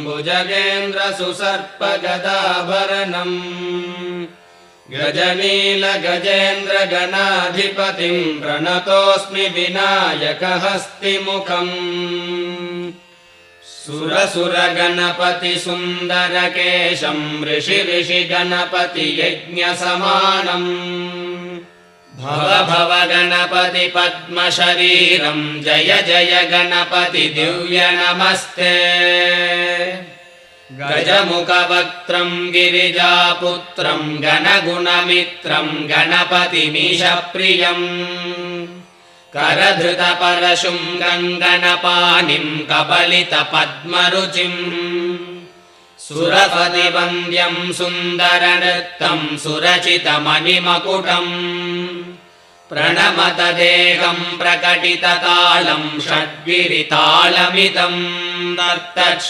भुजगेन्द्रसुसर्पगदाभरणम् गजनीलगजेन्द्रगणाधिपतिम् प्रणतोऽस्मि विनायकहस्तिमुखम् सुरसुरगणपतिसुन्दरकेशम् ऋषिगणपतियज्ञसमानम् भव गणपति पद्मशरीरम् जय जय गणपति दिव्य नमस्ते गजमुखवक्त्रम् गिरिजापुत्रम् गणगुणमित्रम् गणपतिमीशप्रियम् करधृतपरशुम् गङ्गणपाणिम् कबलितपद्मरुचिम् सुरपतिवन्द्यम् सुन्दरनृत्तम् सुरचितमणिमकुटम् प्रणमत देहम् प्रकटिततालम् षड्गिरितालमिदम् दत्तत्